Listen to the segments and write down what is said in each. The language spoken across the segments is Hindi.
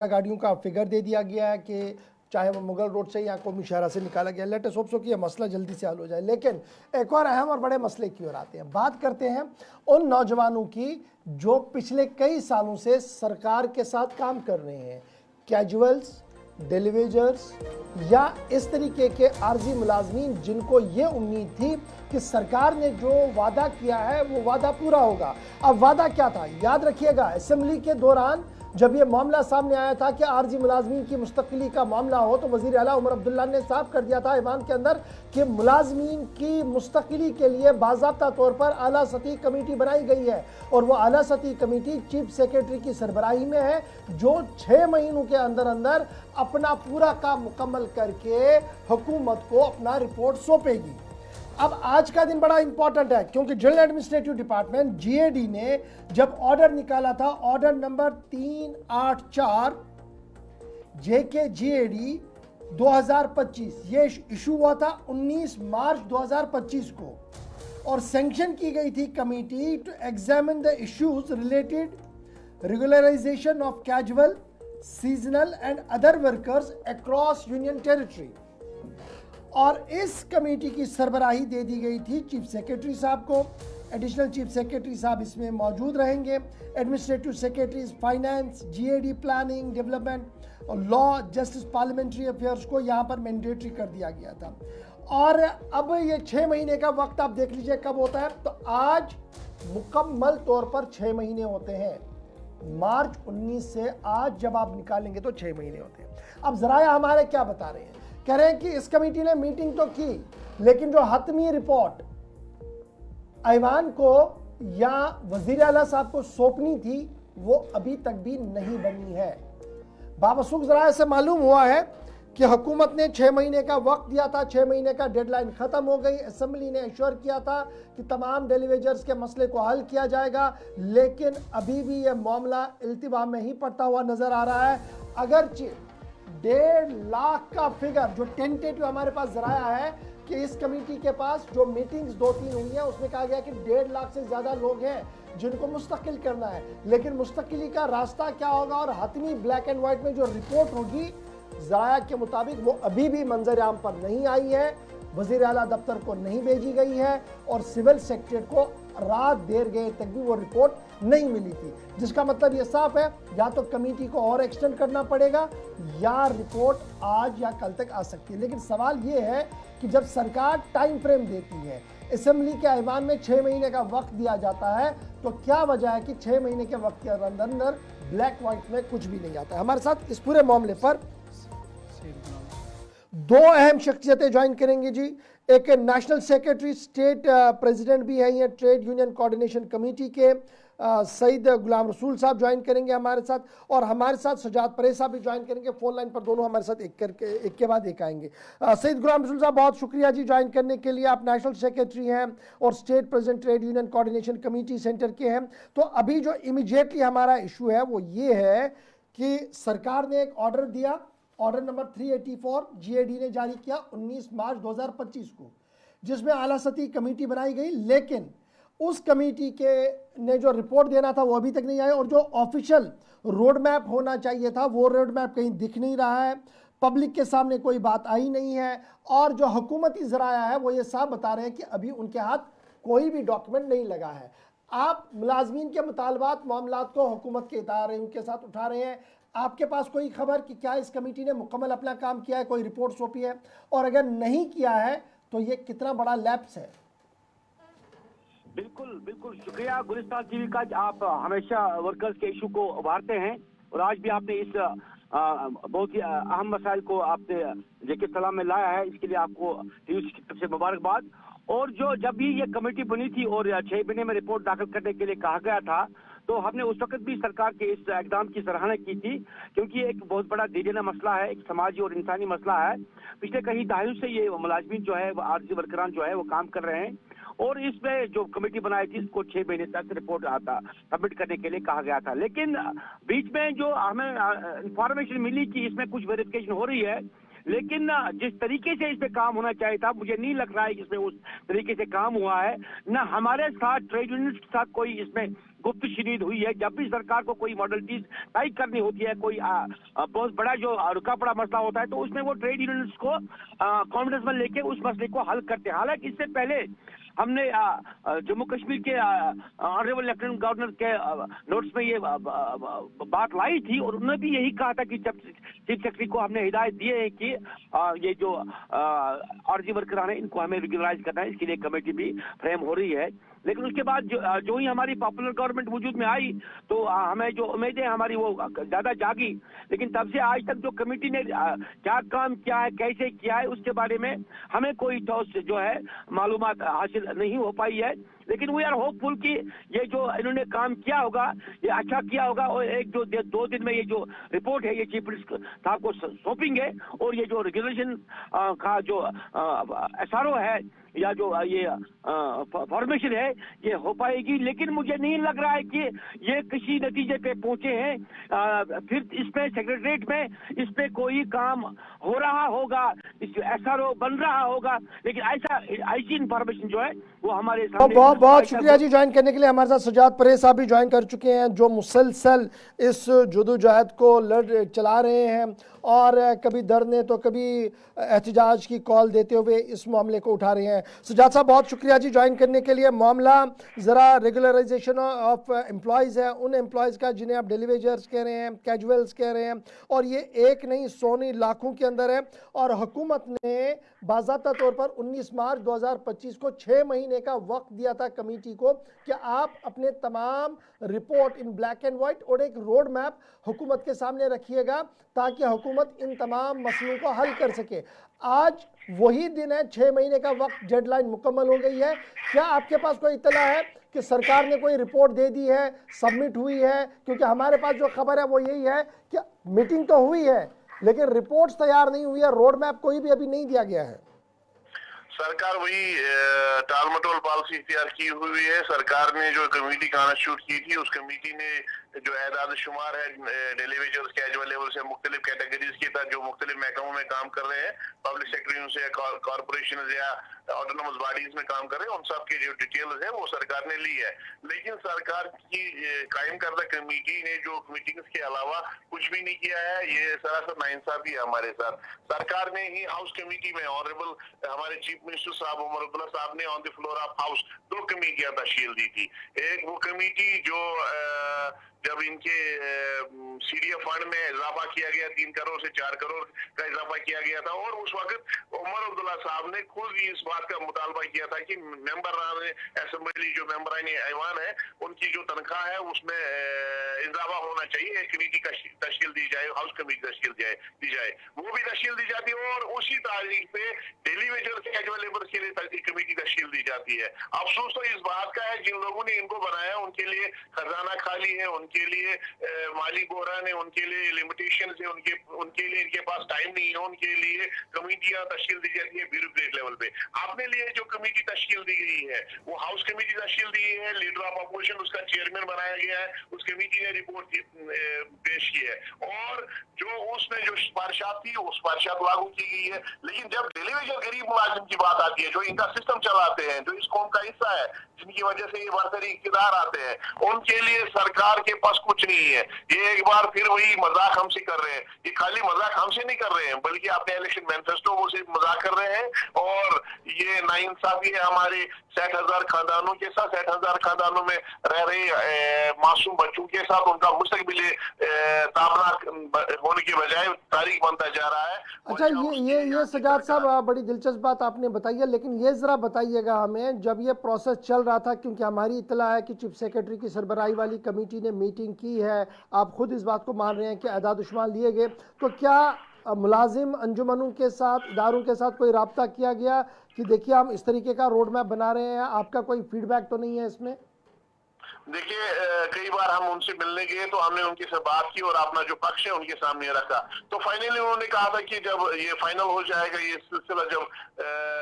गाड़ियों का फिगर दे दिया गया है कि चाहे वो मुगल रोड से या कौमी शहरा से निकाला गया। लेट अस होप सो कि यह मसला जल्दी से हल हो जाए। लेकिन एक और अहम और बड़े मसले की ओर आते हैं। बात करते हैं उन नौजवानों की जो पिछले कई सालों से सरकार के साथ काम कर रहे हैं, कैजुअल्स, डिलीवेजर्स या इस तरीके के आर्जी मुलाजमीन, जिनको ये उम्मीद थी कि सरकार ने जो वादा किया है वो वादा पूरा होगा। अब वादा क्या था? याद रखिएगा, असेंबली के दौरान जब ये मामला सामने आया था कि आरजी मुलाजमीन की मुस्तकिली का मामला हो, तो वजीर आला उमर अब्दुल्ला ने साफ कर दिया था ऐवान के अंदर कि मुलाजमीन की मुस्तकिली के लिए बाज़ाब्ता तौर पर आला सतही कमेटी बनाई गई है और वो आला सतही कमेटी चीफ सेक्रेटरी की सरबराही में है, जो 6 महीनों के अंदर अंदर अपना पूरा काम मुकम्मल करके हुकूमत को अपना रिपोर्ट सौंपेगी। अब आज का दिन बड़ा इंपॉर्टेंट है क्योंकि जनरल एडमिनिस्ट्रेटिव डिपार्टमेंट जीएडी ने जब ऑर्डर निकाला था, ऑर्डर नंबर 384 जेके जीएडी 2025, ये इशू हुआ था 19 मार्च 2025 को और सैंक्शन की गई थी committee to examine the issues related regularization of casual, seasonal and other workers across union territory. और इस कमेटी की सरबराही दे दी गई थी चीफ सेक्रेटरी साहब को। एडिशनल चीफ सेक्रेटरी साहब इसमें मौजूद रहेंगे। Administrative secretaries finance, GAD planning development और लॉ, जस्टिस, पार्लियामेंट्री अफेयर्स को यहाँ पर मैंडेटरी कर दिया गया था। और अब ये 6 महीने का वक्त आप देख लीजिए कब होता है। तो आज मुकम्मल तौर पर 6 महीने होते हैं। मार्च 19 से आज जब आप निकालेंगे तो 6 महीने होते हैं। अब जराया हमारे क्या बता रहे हैं? कह रहे हैं कि इस कमेटी ने मीटिंग तो की, लेकिन जो हतमी रिपोर्ट ऐवान को या वजीर आला साहब को सौंपनी थी वो अभी तक भी नहीं बनी है। बावसूख जराये से मालूम हुआ है कि हुकूमत ने 6 महीने का वक्त दिया था, 6 महीने का डेडलाइन खत्म हो गई। असेंबली ने एश्योर किया था कि तमाम डेलीवेजर्स के मसले को हल किया जाएगा, लेकिन अभी भी यह मामला इल्तिवा में ही पड़ता हुआ नजर आ रहा है। अगरचे 1.5 लाख का फिगर जो टेंटेटिव हमारे पास जराया है कि इस कमेटी के पास जो मीटिंग्स 2-3 हुई हैं उसमें कहा गया कि 1.5 लाख से ज्यादा लोग हैं जिनको मुस्तकिल करना है, लेकिन मुस्तकिली का रास्ता क्या होगा और हतमी ब्लैक एंड व्हाइट में जो रिपोर्ट होगी जराया के मुताबिक वो अभी भी मंजर आम पर नहीं आई है, वजीर आला दफ्तर को नहीं भेजी गई है और सिविल सेक्रेटरी को रात देर गए तक भी वो रिपोर्ट नहीं मिली थी। जिसका मतलब ये साफ है, या तो कमेटी को और एक्सटेंड करना पड़ेगा या रिपोर्ट आज या कल तक आ सकती है। लेकिन सवाल ये है कि जब सरकार टाइम फ्रेम देती है, असेंबली के ऐवान में 6 महीने का वक्त दिया जाता है, तो क्या वजह है कि 6 महीने के वक्त के अंदर ब्लैक व्हाइट में कुछ भी नहीं आता है। हमारे साथ इस पूरे मामले पर 2 अहम शख्सियतें ज्वाइन करेंगी जी। एक नेशनल सेक्रेटरी स्टेट प्रेसिडेंट भी है ये ट्रेड यूनियन कोऑर्डिनेशन कमेटी के, सईद गुलाम रसूल साहब ज्वाइन करेंगे हमारे साथ, और हमारे साथ सजाद परेज साहब भी ज्वाइन करेंगे फोन लाइन पर। दोनों हमारे साथ एक के बाद एक आएंगे। सईद गुलाम रसूल साहब, बहुत शुक्रिया जी ज्वाइन करने के लिए। आप नेशनल सेक्रेटरी हैं और state president trade union coordination committee centre के हैं। तो अभी जो इमीडिएटली हमारा इशू है वो ये है कि सरकार ने एक ऑर्डर दिया, ऑर्डर नंबर 384 जीएडी ने जारी किया 19 मार्च 2025 को, जिसमें आला सतही कमेटी बनाई गई, लेकिन उस कमेटी के ने जो रिपोर्ट देना था वो अभी तक नहीं आया और जो ऑफिशियल रोड मैप होना चाहिए था वो रोड मैप कहीं दिख नहीं रहा है, पब्लिक के सामने कोई बात आई नहीं है। और जो हुकूमती जराया है वो ये साफ बता रहे हैं कि अभी उनके हाथ कोई भी डॉक्यूमेंट नहीं लगा है। आप मुलाजमीन के मुतालबात मामलात को हुकूमत के इदारे उनके साथ उठा रहे हैं। आपके पास कोई खबर कि क्या इस कमेटी ने मुकम्मल अपना काम किया है, कोई रिपोर्ट सौंपी है, और अगर नहीं किया है तो ये कितना बड़ा लैप्स है? बिल्कुल बिल्कुल शुक्रिया गुलिस्तान टीवी का, आप हमेशा वर्कर्स के इशू को उभारते हैं और आज भी आपने इस बहुत ही अहम मसाइल को आपने जेके सलाम में लाया है, इसके लिए आपको टीवी की तरफ से मुबारकबाद। और जो जब भी ये कमेटी बनी थी और 6 महीने में रिपोर्ट दाखिल करने के लिए कहा गया था, तो हमने उस वक्त भी सरकार के इस इकदाम की सराहना की थी, क्योंकि एक बहुत बड़ा दीवाना मसला है, एक समाजी और इंसानी मसला है। पिछले कई दहाइयों से ये मुलाजमीन जो है, आरजी वर्करान जो है वो काम कर रहे हैं और इसमें जो कमेटी बनाई थी इसको 6 महीने तक रिपोर्ट सबमिट करने के लिए कहा गया था। लेकिन बीच में जो हमें इंफॉर्मेशन मिली कि इसमें कुछ वेरिफिकेशन हो रही है, लेकिन जिस तरीके से इस पे काम होना चाहिए था, मुझे नहीं लग रहा है कि इसमें उस तरीके से काम हुआ है। ना हमारे साथ ट्रेड यूनियन के साथ कोई इसमें गुप्त शिनीद हुई है। जब भी सरकार को कोई मॉडलिटीज तय करनी होती है, कोई बहुत बड़ा जो रुका पड़ा मसला होता है, तो उसमें वो ट्रेड यूनियंस को कॉन्फ्रेंस में लेके उस मसले को हल करते हैं। हालांकि इससे पहले हमने जम्मू कश्मीर के ऑनरेबल लेफ्टिनेंट गवर्नर के नोट्स में ये बात लाई थी, और उन्होंने भी यही कहा था कि जब चीफ सेक्रेटरी को हमने हिदायत दी है कि ये जो आरजी वर्कर हैं इनको हमें रेगुलराइज करना है, इसके लिए कमेटी भी फ्रेम हो रही है। लेकिन उसके बाद जो ही हमारी पॉपुलर गवर्नमेंट वजूद में आई, तो हमें जो उम्मीदें हमारी वो ज्यादा जागी। लेकिन तब से आज तक जो कमेटी ने क्या काम किया है, कैसे किया है, उसके बारे में हमें कोई ठोस जो है मालूमात हासिल नहीं हो पाई है। लेकिन वी आर होपफुल कि ये जो इन्होंने काम किया होगा, ये अच्छा किया होगा, और एक जो 2 दिन में ये जो रिपोर्ट है ये चीफ मिनिस्टर साहब को सौंपेंगे, और ये जो रेगुलेशन का जो एसआरओ है या जो ये फॉर्मेशन है ये हो पाएगी। लेकिन मुझे नहीं लग रहा है कि ये किसी नतीजे पे पहुंचे हैं। फिर इसमें सेक्रेटरीट में इस पे कोई काम हो रहा होगा, एसआरओ बन रहा होगा, लेकिन ऐसी इंफॉर्मेशन जो है वो हमारे सामने। बहुत बहुत शुक्रिया जी ज्वाइन करने के लिए। हमारे साथ सजाद परेज साहब भी ज्वाइन कर चुके हैं, जो मुसलसल इस जदोजहद को चला रहे हैं, और कभी धरने तो कभी एहतजाज की कॉल देते हुए इस मामले को उठा रहे हैं। सजाद साहब बहुत शुक्रिया जी ज्वाइन करने के लिए। मामला ज़रा रेगुलराइजेशन ऑफ एम्प्लॉयज़ है, उन एम्प्लॉयज़ का जिन्हें आप डेली वेजर्स कह रहे हैं, कैजुअल्स कह रहे हैं, और ये एक नहीं 100 नहीं लाखों के अंदर है। और हुकूमत ने बाज़ाब्ता तौर पर 19 मार्च 2025 को 6 महीने का वक्त दिया था कमेटी को कि आप अपने तमाम report in black and white और एक रोड मैप हुकूमत के सामने रखिएगा, ताकि हुकूमत इन तमाम मसलों को हल कर सके। आज वही दिन है, 6 महीने का वक्त, डेडलाइन मुकम्मल हो गई है। क्या आपके पास कोई इत्तला है कि सरकार ने कोई रिपोर्ट दे दी है, सबमिट हुई है? क्योंकि हमारे पास जो खबर है वो यही है कि मीटिंग तो हुई है, लेकिन रिपोर्ट्स तैयार नहीं हुई है, रोड मैप कोई भी अभी नहीं दिया गया है। सरकार वही टालमटोल पॉलिसी तैयार की हुई है। सरकार ने जो कमेटी कॉन्स्टिट्यूट की थी, उस कमेटी ने जो एदाद शुमार है डेली वेजर्स कैजुअल लेवल से मुख्तलिफ कैटेगरीज के तहत जो मुख्तलिफ महकमों में काम कर रहे हैं, पब्लिक सेक्टर से कॉर्पोरेशन या ऑटोनोमस बॉडीज में काम कर रहे हैं, उन सब की जो डिटेल्स है वो सरकार ने ली है। लेकिन सरकार की कायम करदा कमेटी ने जो मीटिंग्स के अलावा कुछ भी नहीं किया है, ये सरासर नाइंसाफी है हमारे साथ। सरकार ने ही हाउस कमेटी में ऑनरेबल हमारे चीफ मिनिस्टर साहब उमर अब्दुल्ला साहब ने on the floor of house 2 कमेटियां तश्कील दी थी। एक वो कमेटी जो जब इनके सीडीएफ फंड में इजाफा किया गया, 3 करोड़ से 4 करोड़ का इजाफा किया गया था, और उस वक्त उमर अब्दुल्ला साहब ने खुद ही इस बात का मुतालबा किया था कि मेंबर असेंबली जो मेंबरान ऐवान है उनकी जो तनख्वाह है उसमें इजाफा होना चाहिए, एक कमेटी का तश्कील दी जाए, हाउस कमेटी तश्कील दी जाए। वो भी तश्कील दी जाती है, और उसी तारीख पे डेली वेजर्स कैजुअल लेबर के लिए कमेटी तश्कील दी जाती है। अफसोस तो इस बात का है, जिन लोगों ने इनको बनाया उनके लिए खजाना खाली है, उनके लिए माली बहरान है, उनके लिए लिमिटेशन है, उनके लिए इनके पास टाइम नहीं है, उनके लिए कमेटियां तश्कील दी जाती है ब्यूरोक्रेट लेवल पे। अपने लिए जो कमेटी तश्कील दी गई है वो हाउस कमेटी तश्कील दी है, लीडर ऑफ अपोजिशन उसका चेयरमैन बनाया गया है, उस कमेटी ने रिपोर्ट पेश की है, और जो उसमें जो सिफारिशात थी वो सिफारिशात लागू की गई है। लेकिन जब डेली वेजर गरीब मुलाजिम की बात आती है, जो इनका सिस्टम चलाते हैं, जो इस कौम का हिस्सा है, जिनकी वजह से ये बरसरी इक़्तिदार आते हैं, उनके लिए सरकार के पास कुछ नहीं है। ये एक बार फिर वही मजाक हमसे कर रहे हैं। ये खाली मजाक हमसे नहीं कर रहे हैं, बल्कि अपने इलेक्शन मैनिफेस्टो को से मजाक कर रहे हैं, और ये नाइंसाफी है हमारे 60,000 खानदानों के साथ। 60,000 खानदानों में रह रहे मासूम बच्चों के साथ उनका मुस्तकबिल ताबनाक होने के बजाय तारीख बनता जा रहा है। अच्छा, ये सजाद साहब बड़ी दिलचस्प बात आपने बताई है, लेकिन ये ज़रा बताइएगा हमें, जब ये प्रोसेस चल रहा था, क्योंकि हमारी इत्तला है कि चीफ सेक्रेटरी की सरबराही वाली कमेटी ने मीटिंग की है, आप खुद इस बात को मान रहे हैं कि अदाद शुमार लिए गए, तो क्या मुलाजिम अंजुमनों के साथ, इदारों के साथ कोई रब्ता किया गया कि देखिए हम इस तरीके का रोड मैप बना रहे हैं, आपका कोई फीडबैक तो नहीं है इसमें? देखिए, कई बार हम उनसे मिलने गए तो हमने उनके से बात की और अपना जो पक्ष है उनके सामने रखा। तो फाइनली उन्होंने कहा था कि जब ये फाइनल हो जाएगा, ये सिलसिला जब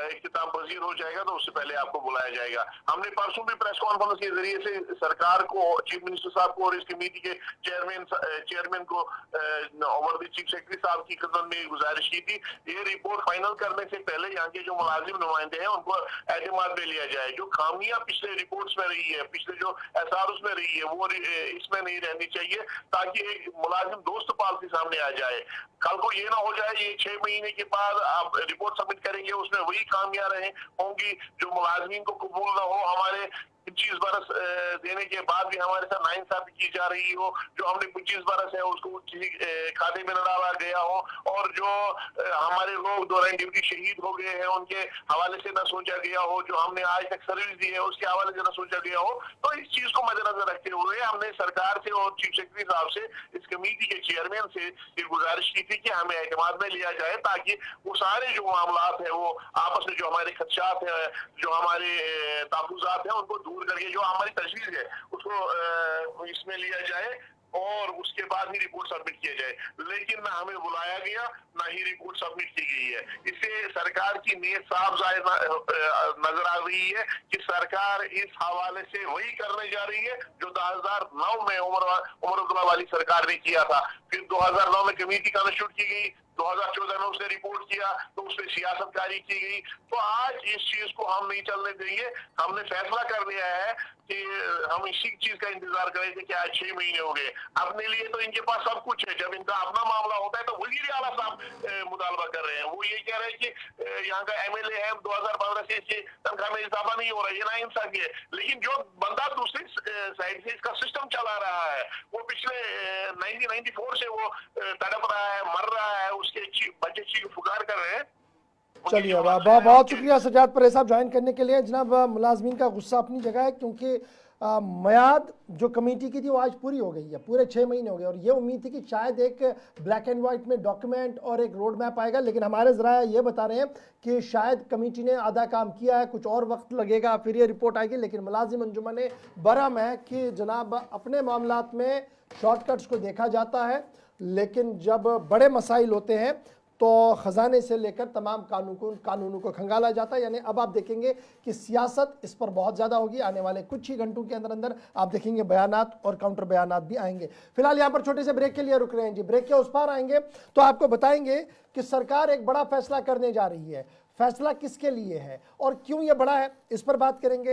इख्तिताम पजीर हो जाएगा तो उससे पहले आपको बुलाया जाएगा। हमने परसों भी प्रेस कॉन्फ्रेंस के जरिए से सरकार को, चीफ मिनिस्टर साहब को और इस कमेटी के चेयरमैन को ओवर द चीफ सेक्रेटरी साहब की खिदमत में गुजारिश की थी, ये रिपोर्ट फाइनल करने से पहले यहाँ के जो मुलाजिम नुमाइंदे हैं उनको एतमाद में लिया जाए। जो खामियां पिछले रिपोर्ट्स में रही है, पिछले जो एसआर उसमें रही है वो इसमें नहीं रहनी चाहिए, ताकि एक मुलाजिम दोस्त पॉलिसी सामने आ जाए। कल को ये ना हो जाए ये 6 महीने के बाद आप रिपोर्ट सबमिट करेंगे उसमें वही खामियां होंगी जो मुलाजिमीन को कबूल ना हो, हमारे 25 बरस देने के बाद भी हमारे साथ नाइंसाफी की जा रही हो, जो हमने 25 बरस है उसको किसी खाते में न डाला गया हो, और जो हमारे लोग दौरान ड्यूटी शहीद हो गए हैं उनके हवाले से न सोचा गया हो, जो हमने आज तक सर्विस दी है उसके हवाले से न सोचा गया हो। तो इस चीज को मद्देनजर रखते हुए हमने सरकार से और चीफ सेक्रेटरी साहब से, इस कमेटी के चेयरमैन से ये गुजारिश की थी कि हमें एतमाद में लिया जाए, ताकि वो सारे जो मामलात है वो आपस में जो हमारे खदशात है, जो हमारे तहफुजात है उनको दूर करके जो हमारी तजवीज है उसको इसमें लिया जाए और उसके बाद ही रिपोर्ट सबमिट किया जाए। लेकिन ना हमें बुलाया गया ना ही रिपोर्ट सबमिट की गई है। इससे सरकार की नीयत साफ नजर आ रही है कि सरकार इस हवाले से वही करने जा रही है जो 2009 में उमर अब्दुल्ला वाली सरकार ने किया था। फिर 2009 में कमेटी कॉन्स्टिट्यूट की गई, 2014 में उसने रिपोर्ट किया तो उसमें सियासतकारी की गई। तो आज इस चीज को हम नहीं चलने देंगे। हमने फैसला कर लिया है कि हम इसी चीज का इंतजार करेंगे कि आज 6 महीने हो गए। अपने लिए तो इनके पास सब कुछ है, जब इनका अपना मामला होता है तो वजीर आला साहब मुतालबा कर रहे हैं। वो ये कह रहे हैं कि यहाँ का एमएलए है 2015 से इसकी तनख्वाह में इजाफा नहीं हो रहा है, ये नाइंसाफी है। लेकिन जो बंदा दूसरी साइड से इसका सिस्टम चला रहा है वो पिछले 1994 से वो तड़प रहा है, मर रहा है, उसके बच्चे चीख पुकार कर रहे हैं। चलिए बहुत शुक्रिया सजाद परेश साहब ज्वाइन करने के लिए। जनाब मुलाजमीन का गुस्सा अपनी जगह है, क्योंकि मियाद जो कमेटी की थी वो आज पूरी हो गई है, पूरे 6 महीने हो गए, और ये उम्मीद थी कि शायद एक ब्लैक एंड वाइट में डॉक्यूमेंट और एक रोड मैप आएगा। लेकिन हमारे ज़रा ये बता रहे हैं कि शायद कमेटी ने आधा काम किया है, कुछ और वक्त लगेगा फिर ये रिपोर्ट आएगी। लेकिन मुलाजिम अंजुमन बरहम है कि जनाब अपने मामलात में शॉर्टकट्स को देखा जाता है, लेकिन जब बड़े मसाइल होते हैं तो ख़जाने से लेकर तमाम कानूनों को खंगाला जाता है। यानी अब आप देखेंगे कि सियासत इस पर बहुत ज़्यादा होगी। आने वाले कुछ ही घंटों के अंदर अंदर आप देखेंगे बयानात और काउंटर बयानात भी आएंगे। फिलहाल यहाँ पर छोटे से ब्रेक के लिए रुक रहे हैं जी। ब्रेक के उस पार आएंगे तो आपको बताएंगे कि सरकार एक बड़ा फैसला करने जा रही है। फैसला किसके लिए है और क्यों ये बड़ा है, इस पर बात करेंगे।